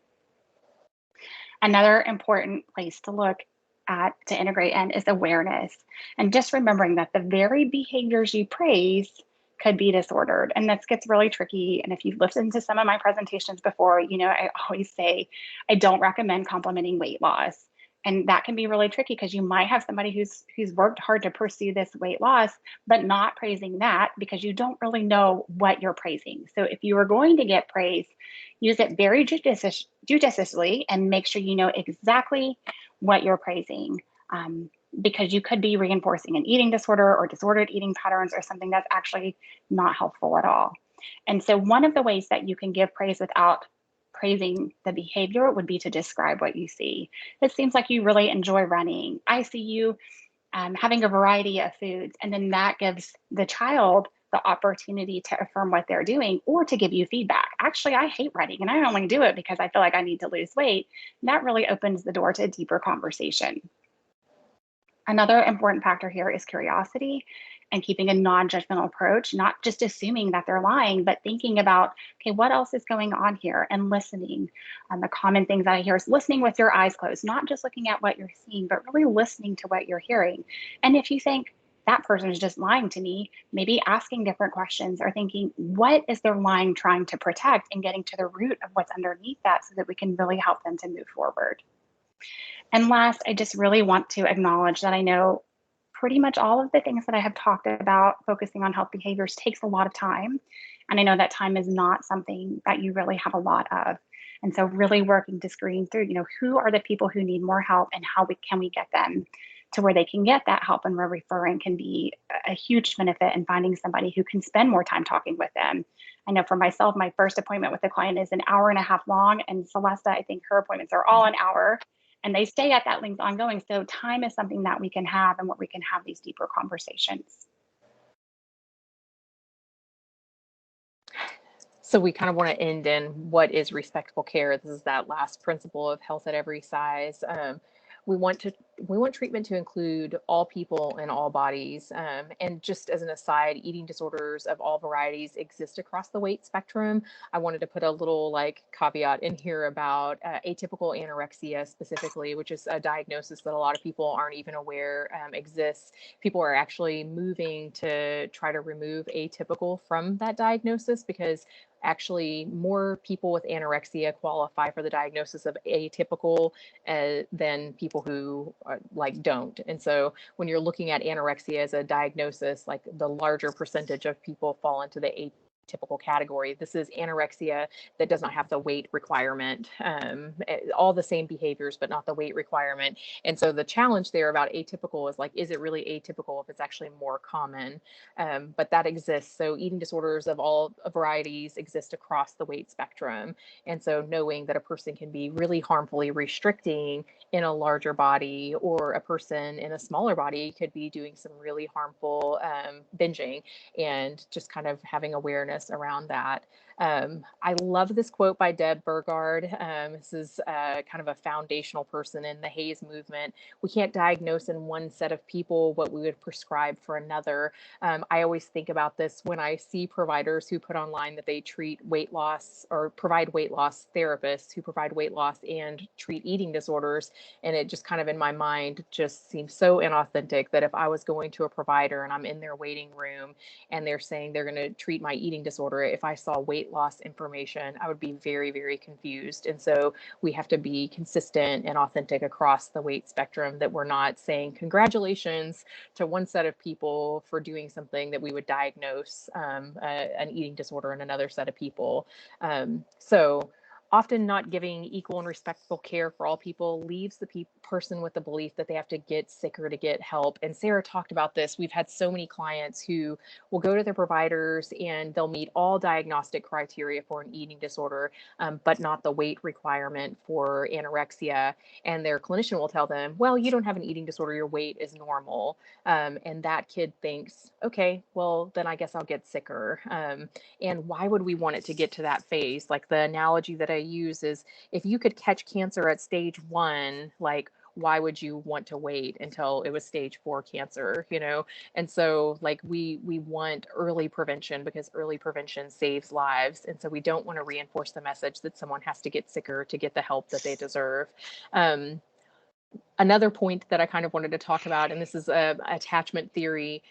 Another important place to look at to integrate in is awareness. And just remembering that the very behaviors you praise could be disordered. And this gets really tricky. And if you've listened to some of my presentations before, you know, I always say I don't recommend complimenting weight loss. And that can be really tricky because you might have somebody who's worked hard to pursue this weight loss, but not praising that because you don't really know what you're praising. So if you are going to get praise, use it very judiciously and make sure you know exactly what you're praising, because you could be reinforcing an eating disorder or disordered eating patterns or something that's actually not helpful at all. And so one of the ways that you can give praise without praising the behavior would be to describe what you see. It seems like you really enjoy running. I see you having a variety of foods, and then that gives the child the opportunity to affirm what they're doing or to give you feedback. Actually, I hate running and I only do it because I feel like I need to lose weight. And that really opens the door to a deeper conversation. Another important factor here is curiosity and keeping a non-judgmental approach, not just assuming that they're lying, but thinking about, okay, what else is going on here, and listening. The common things that I hear is listening with your eyes closed, not just looking at what you're seeing, but really listening to what you're hearing. And if you think that person is just lying to me, maybe asking different questions or thinking, what is their lying trying to protect, and getting to the root of what's underneath that so that we can really help them to move forward. And last, I just really want to acknowledge that I know pretty much all of the things that I have talked about focusing on health behaviors takes a lot of time. And I know that time is not something that you really have a lot of. And so really working to screen through, you know, who are the people who need more help and how can we get them to where they can get that help, and where referring can be a huge benefit in finding somebody who can spend more time talking with them. I know for myself, my first appointment with a client is an hour and a half long, and Celeste, I think her appointments are all an hour. And they stay at that length ongoing. So time is something that we can have and what we can have these deeper conversations.
So we kind of want to end in what is respectful care. This is that last principle of health at every size. We want treatment to include all people and all bodies. And just as an aside, eating disorders of all varieties exist across the weight spectrum. I wanted to put a little caveat in here about atypical anorexia specifically, which is a diagnosis that a lot of people aren't even aware exists. People are actually moving to try to remove atypical from that diagnosis because actually more people with anorexia qualify for the diagnosis of atypical than people who don't. And so when you're looking at anorexia as a diagnosis, like the larger percentage of people fall into the atypical category. This is anorexia that does not have the weight requirement, all the same behaviors, but not the weight requirement. And so the challenge there about atypical is is it really atypical if it's actually more common? But that exists. So eating disorders of all varieties exist across the weight spectrum. And so knowing that a person can be really harmfully restricting in a larger body, or a person in a smaller body could be doing some really harmful binging, and just kind of having awareness around that. I love this quote by Deb Burgard. This is kind of a foundational person in the HAES movement. We can't diagnose in one set of people what we would prescribe for another. I always think about this when I see providers who put online that they treat weight loss or provide weight loss therapists who provide weight loss and treat eating disorders. And it just kind of in my mind just seems so inauthentic that if I was going to a provider and I'm in their waiting room and they're saying they're going to treat my eating disorder, if I saw weight loss information, I would be very, very confused. And so we have to be consistent and authentic across the weight spectrum, that we're not saying congratulations to one set of people for doing something that we would diagnose an eating disorder in another set of people. So often not giving equal and respectful care for all people leaves the person with the belief that they have to get sicker to get help. And Sarah talked about this. We've had so many clients who will go to their providers and they'll meet all diagnostic criteria for an eating disorder, but not the weight requirement for anorexia. And their clinician will tell them, well, you don't have an eating disorder, your weight is normal. And that kid thinks, okay, well, then I guess I'll get sicker. And why would we want it to get to that phase? Like the analogy that I use is, if you could catch cancer at stage 1, like, why would you want to wait until it was stage 4 cancer, you know? And so like we want early prevention because early prevention saves lives. And so we don't want to reinforce the message that someone has to get sicker to get the help that they deserve. Another point that I kind of wanted to talk about, and this is attachment theory,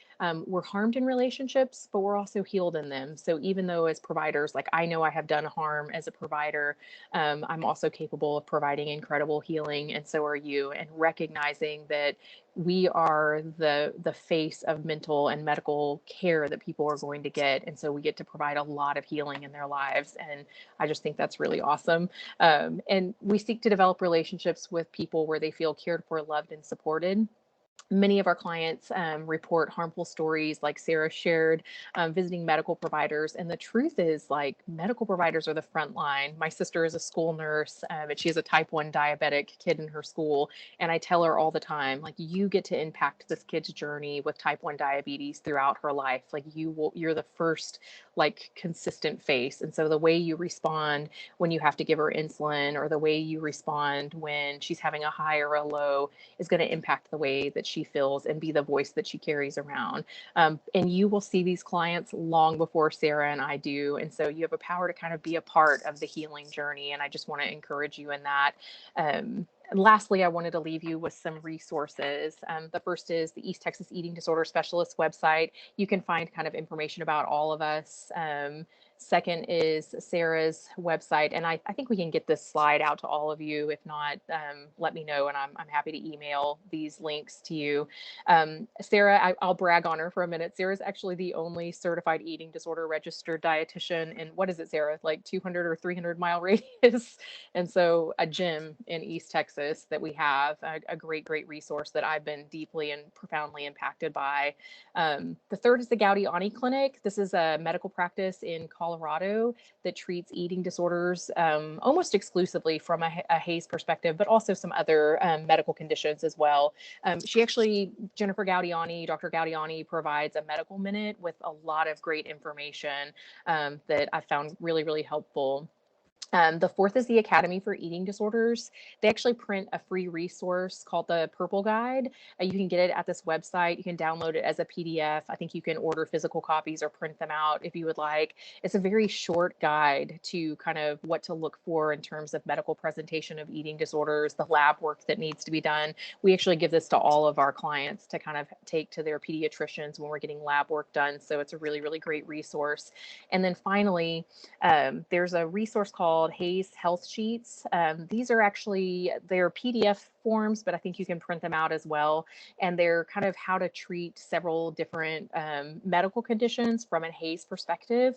we're harmed in relationships, but we're also healed in them. So even though as providers, like I know I have done harm as a provider, I'm also capable of providing incredible healing, and so are you. And recognizing that we are the face of mental and medical care that people are going to get, and so we get to provide a lot of healing in their lives. And I just think that's really awesome. And we seek to develop relationships with people where they feel cared for, loved, and supported. Many of our clients report harmful stories like Sarah shared, visiting medical providers. And the truth is, like, medical providers are the front line. My sister is a school nurse, and she has a type 1 diabetic kid in her school. And I tell her all the time, like, you get to impact this kid's journey with type 1 diabetes throughout her life. Like, you're the first, like, consistent face. And so the way you respond when you have to give her insulin, or the way you respond when she's having a high or a low, is going to impact the way that she feels and be the voice that she carries around. And you will see these clients long before Sarah and I do. And so you have a power to kind of be a part of the healing journey. And I just want to encourage you in that. And lastly, I wanted to leave you with some resources. The first is the East Texas Eating Disorder Specialist website. You can find kind of information about all of us. Second is Sarah's website. And I think we can get this slide out to all of you. If not, let me know, and I'm happy to email these links to you. Sarah, I'll brag on her for a minute. Sarah's actually the only certified eating disorder registered dietitian in, what is it, Sarah, like 200 or 300-mile radius? And so a gym in East Texas that we have, a great resource that I've been deeply and profoundly impacted by. The third is the Gaudiani Clinic. This is a medical practice in Colorado that treats eating disorders almost exclusively from a HAES perspective, but also some other medical conditions as well. Jennifer Gaudiani, Dr. Gaudiani, provides a medical minute with a lot of great information that I found really helpful. The fourth is the Academy for Eating Disorders. They actually print a free resource called the Purple Guide. You can get it at this website. You can download it as a PDF. I think you can order physical copies or print them out if you would like. It's a very short guide to kind of what to look for in terms of medical presentation of eating disorders, the lab work that needs to be done. We actually give this to all of our clients to kind of take to their pediatricians when we're getting lab work done. So it's a really great resource. And then finally, there's a resource called HAES Health Sheets. These are actually, they're PDF forms, but I think you can print them out as well. And they're kind of how to treat several different medical conditions from a HAES perspective.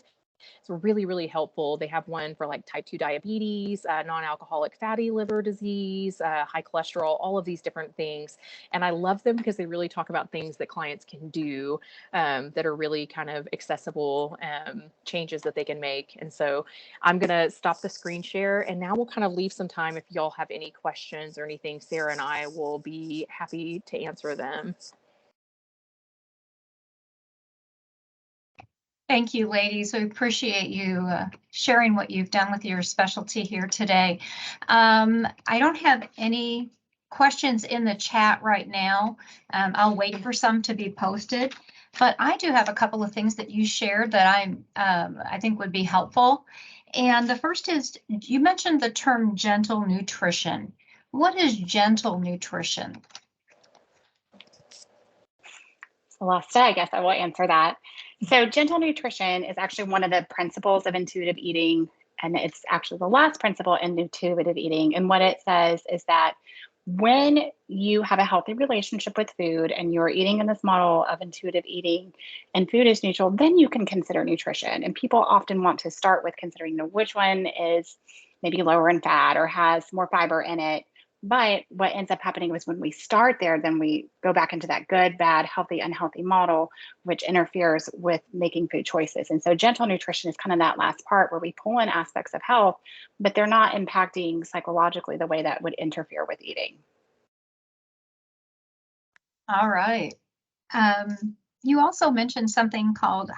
It's really helpful. They have one for like type 2 diabetes, non-alcoholic fatty liver disease, high cholesterol, all of these different things. And I love them because they really talk about things that clients can do that are really kind of accessible changes that they can make. And so I'm going to stop the screen share, and now we'll kind of leave some time if y'all have any questions or anything. Sarah and I will be happy to answer them.
Thank you, ladies. We appreciate you sharing what you've done with your specialty here today. I don't have any questions in the chat right now. I'll wait for some to be posted, but I do have a couple of things that you shared that I think would be helpful. And the first is, you mentioned the term gentle nutrition. What is gentle nutrition?
Celeste, I guess I will answer that. So gentle nutrition is actually one of the principles of intuitive eating, and it's actually the last principle in intuitive eating. And what it says is that when you have a healthy relationship with food and you're eating in this model of intuitive eating and food is neutral, then you can consider nutrition. And people often want to start with considering which one is maybe lower in fat or has more fiber in it. But what ends up happening is when we start there, then we go back into that good, bad, healthy, unhealthy model, which interferes with making food choices. And so gentle nutrition is kind of that last part where we pull in aspects of health, but they're not impacting psychologically the way that would interfere with eating.
All right. You also mentioned something called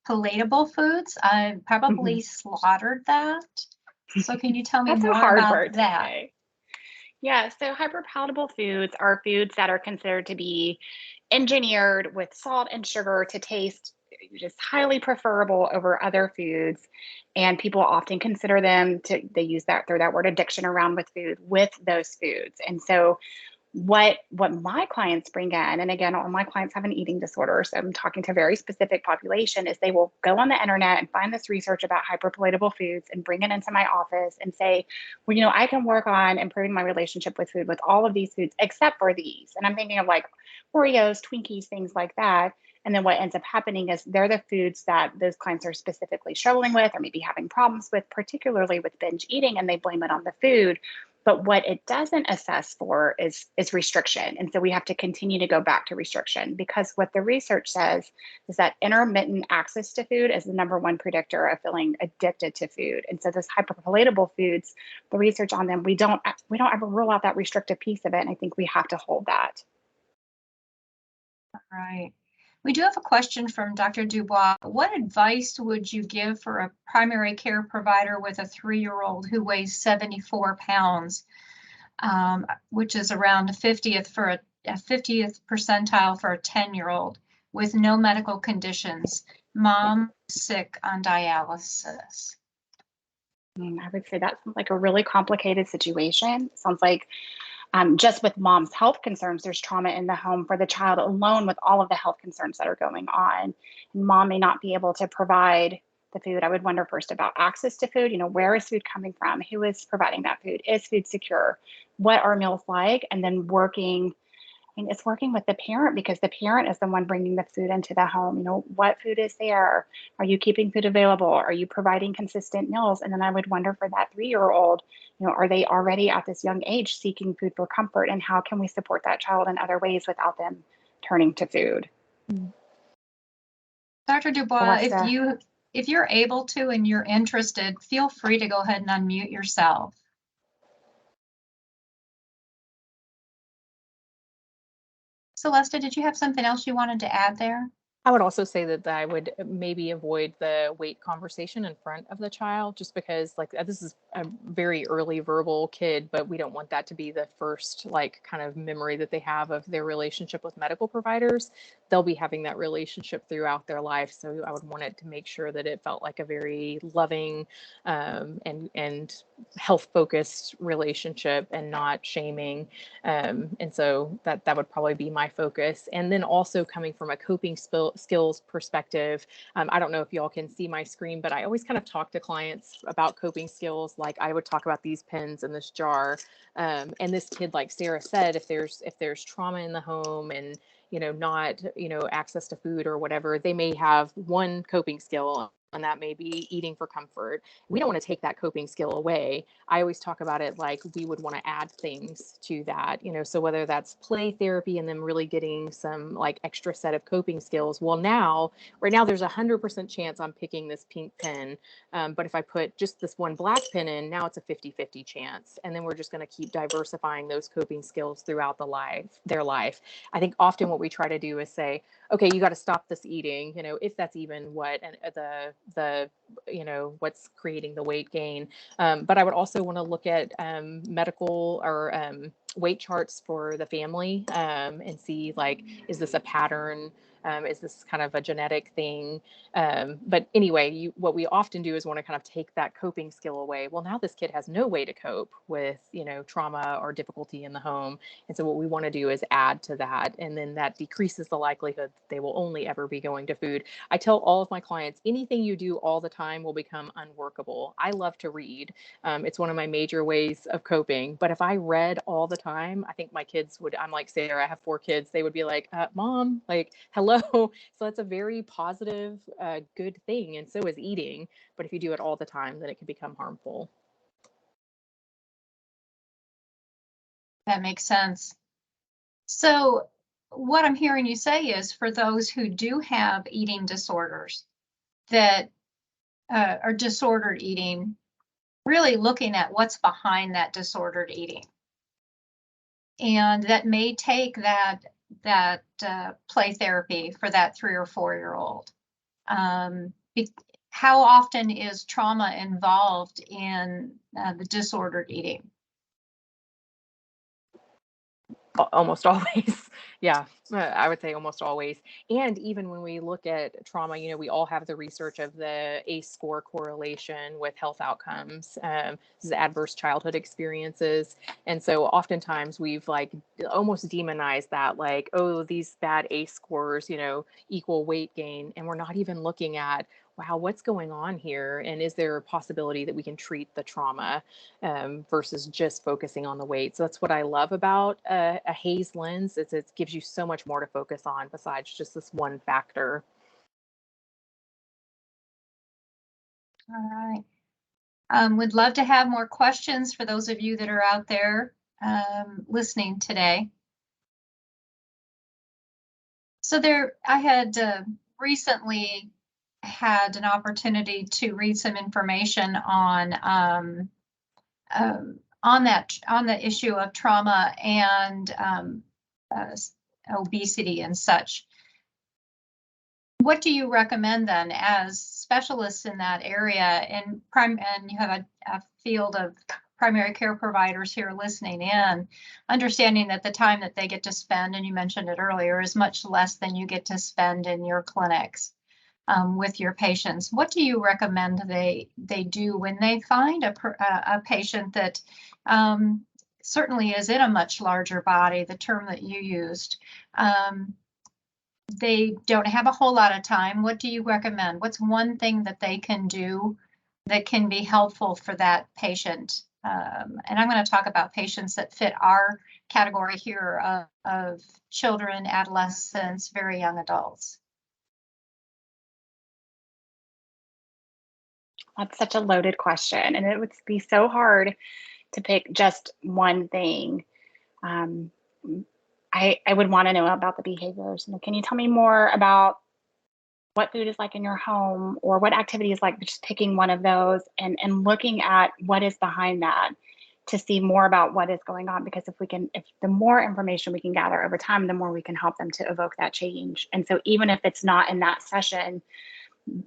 palatable foods. I probably slaughtered that. So can you tell me
That's a
more
hard
about
word to
that?
say. Yeah, so hyperpalatable foods are foods that are considered to be engineered with salt and sugar to taste just highly preferable over other foods. And people often consider them to, they use that, throw that word addiction around with food, with those foods. And so what my clients bring in, and again, all my clients have an eating disorder, so I'm talking to a very specific population, is they will go on the internet and find this research about hyperpalatable foods and bring it into my office and say, well, I can work on improving my relationship with food with all of these foods except for these. And I'm thinking of like Oreos, Twinkies, things like that. And then what ends up happening is they're the foods that those clients are specifically struggling with or maybe having problems with, particularly with binge eating, and they blame it on the food. But what it doesn't assess for is restriction. And so we have to continue to go back to restriction, because what the research says is that intermittent access to food is the number one predictor of feeling addicted to food. And so those hyperpalatable foods, the research on them, we don't ever rule out that restrictive piece of it. And I think we have to hold that.
All right. We do have a question from Dr. Dubois. What advice would you give for a primary care provider with a 3-year-old who weighs 74 pounds, which is around 50th for a 50th percentile for a 10-year-old with no medical conditions, mom sick on dialysis?
I would say that sounds like a really complicated situation. It sounds like just with mom's health concerns, there's trauma in the home for the child alone with all of the health concerns that are going on. And mom may not be able to provide the food. I would wonder first about access to food. Where is food coming from? Who is providing that food? Is food secure? What are meals like? And then it's working with the parent, because the parent is the one bringing the food into the home. What food is there? Are you keeping food available? Are you providing consistent meals? And then I would wonder for that 3-year-old, are they already at this young age seeking food for comfort? And how can we support that child in other ways without them turning to food?
Dr. Dubois, if you're able to and you're interested, feel free to go ahead and unmute yourself. Celeste, did you have something else you wanted to add there?
I would also say that I would maybe avoid the weight conversation in front of the child, just because this is a very early verbal kid, but we don't want that to be the first kind of memory that they have of their relationship with medical providers. They'll be having that relationship throughout their life. So I would want it to make sure that it felt like a very loving and health focused relationship and not shaming. And so that would probably be my focus. And then also coming from a coping skills perspective, I don't know if y'all can see my screen, but I always kind of talk to clients about coping skills. Like I would talk about these pens in this jar, and this kid, like Sarah said, if there's trauma in the home and not access to food or whatever, they may have one coping skill, and that may be eating for comfort. We don't want to take that coping skill away. I always talk about it like we would want to add things to that, so whether that's play therapy and them really getting some extra set of coping skills. Well, right now there's 100% chance I'm picking this pink pen. But if I put just this one black pen in, now it's a 50-50 chance. And then we're just going to keep diversifying those coping skills throughout their life. I think often what we try to do is say, okay, you got to stop this eating, if that's even what the what's creating the weight gain. But I would also want to look at medical or weight charts for the family and see is this a pattern? Is this kind of a genetic thing? But anyway, what we often do is want to kind of take that coping skill away. Well, now this kid has no way to cope with, trauma or difficulty in the home. And so what we want to do is add to that. And then that decreases the likelihood that they will only ever be going to food. I tell all of my clients, anything you do all the time will become unworkable. I love to read. It's one of my major ways of coping. But if I read all the time, I think my kids would, I'm like Sarah, I have 4 kids. They would be like, Mom, hello. low. So that's a very positive, good thing. And so is eating. But if you do it all the time, then it can become harmful.
That makes sense. So what I'm hearing you say is for those who do have eating disorders that are disordered eating, really looking at what's behind that disordered eating. And that may take that play therapy for that 3 or 4-year-old. How often is trauma involved in the disordered eating?
Almost always. Yeah, I would say almost always. And even when we look at trauma, we all have the research of the ACE score correlation with health outcomes. This is adverse childhood experiences. And so oftentimes we've like almost demonized that, like, oh, these bad ACE scores, equal weight gain. And we're not even looking at, wow, what's going on here? And is there a possibility that we can treat the trauma versus just focusing on the weight? So that's what I love about a HAES lens. It gives you so much more to focus on besides just this one factor.
All right. Would love to have more questions for those of you that are out there listening today. So I had recently had an opportunity to read some information on the issue of trauma and obesity and such. What do you recommend then, as specialists in that area, and you have a field of primary care providers here listening in, understanding that the time that they get to spend, and you mentioned it earlier, is much less than you get to spend in your clinics with your patients. What do you recommend they do when they find a patient that certainly is in a much larger body, the term that you used? They don't have a whole lot of time. What do you recommend? What's one thing that they can do that can be helpful for that patient? And I'm going to talk about patients that fit our category here of children, adolescents, very young adults.
That's such a loaded question, and it would be so hard to pick just one thing. I would want to know about the behaviors. Can you tell me more about what food is like in your home, or what activity is like, just picking one of those and looking at what is behind that to see more about what is going on? Because if the more information we can gather over time, the more we can help them to evoke that change. And so even if it's not in that session,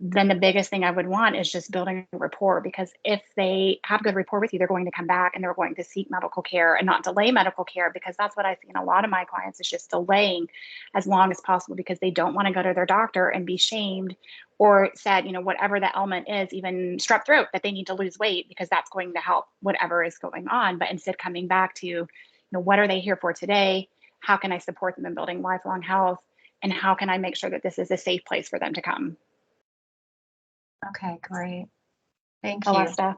then the biggest thing I would want is just building a rapport, because if they have good rapport with you, they're going to come back and they're going to seek medical care and not delay medical care, because that's what I see in a lot of my clients, is just delaying as long as possible because they don't want to go to their doctor and be shamed or said, whatever the ailment is, even strep throat, that they need to lose weight because that's going to help whatever is going on. But instead coming back to, what are they here for today? How can I support them in building lifelong health? And how can I make sure that this is a safe place for them to come?
Okay, great. Thank you.
Celeste.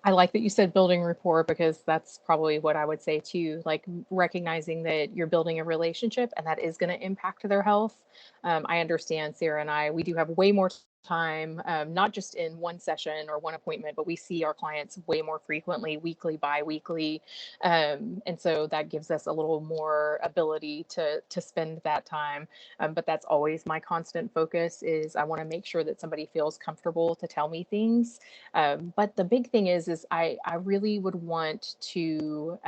I like that you said building rapport, because that's probably what I would say too, like recognizing that you're building a relationship and that is going to impact their health. I understand Sarah and we do have way more time, not just in one session or one appointment, but we see our clients way more frequently, weekly, bi-weekly. And so that gives us a little more ability to spend that time. But that's always my constant focus, is I want to make sure that somebody feels comfortable to tell me things. But the big thing is I really would want to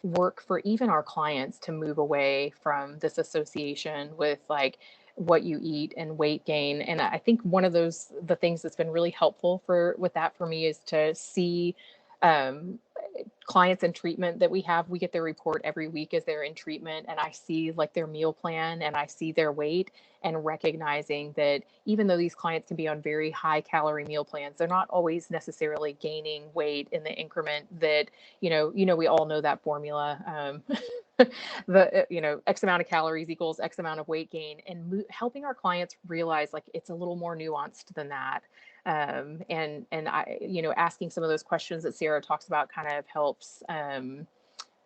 work for even our clients to move away from this association with like what you eat and weight gain. And I think one of the things that's been really helpful with that for me is to see clients in treatment that we get their report every week as they're in treatment, and I see like their meal plan and I see their weight, and recognizing that even though these clients can be on very high calorie meal plans, they're not always necessarily gaining weight in the increment that, we all know that formula. X amount of calories equals X amount of weight gain, and helping our clients realize like it's a little more nuanced than that. And I, asking some of those questions that Sarah talks about kind of helps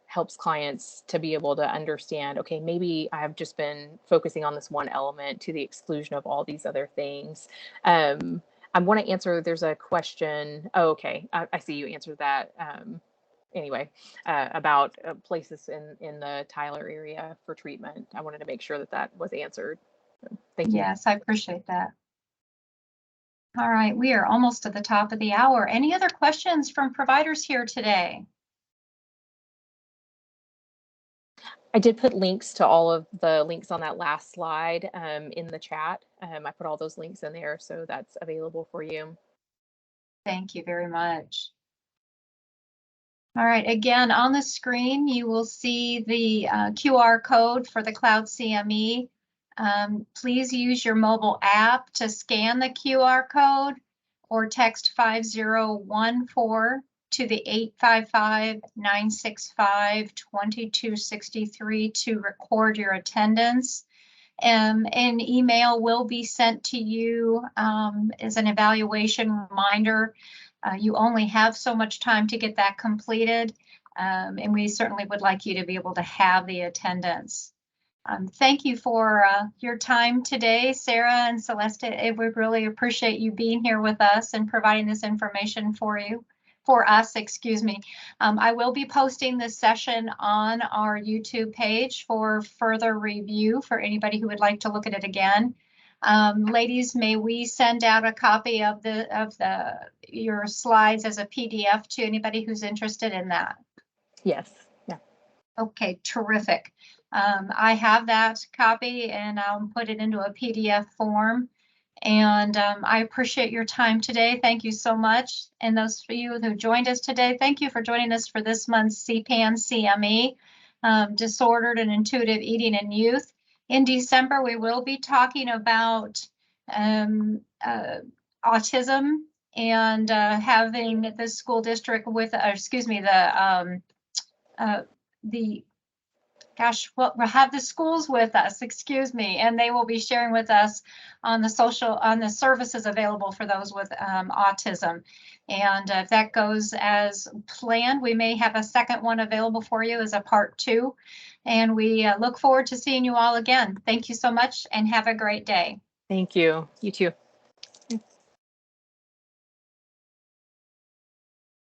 helps clients to be able to understand, okay, maybe I've just been focusing on this one element to the exclusion of all these other things. I want to answer, there's a question. Oh, okay. I see you answered that. Anyway, about places in the Tyler area for treatment. I wanted to make sure that that was answered. Thank you.
Yes, I appreciate that. All right, we are almost at the top of the hour. Any other questions from providers here today?
I did put links to all of the links on that last slide in the chat. I put all those links in there, so that's available for you.
Thank you very much. All right, again, on the screen, you will see the QR code for the Cloud CME. Please use your mobile app to scan the QR code or text 5014 to the 855-965-2263 to record your attendance. An email will be sent to you as an evaluation reminder. You only have so much time to get that completed, and we certainly would like you to be able to have the attendance. Thank you for your time today, Sarah and Celeste. We really appreciate you being here with us and providing this information for us, excuse me. I will be posting this session on our YouTube page for further review for anybody who would like to look at it again. Ladies, may we send out a copy of your slides as a PDF to anybody who's interested in that?
Yes. Yeah.
Okay, terrific. I have that copy and I'll put it into a PDF form. And I appreciate your time today. Thank you so much. And those of you who joined us today, thank you for joining us for this month's CPAN CME, Disordered and Intuitive Eating in Youth. In December, we will be talking about autism and having the school district with, we'll have the schools with us, excuse me, and they will be sharing with us on the services available for those with autism. And if that goes as planned, we may have a second one available for you as a part 2. And we look forward to seeing you all again. Thank you so much and have a great day.
Thank you. You too.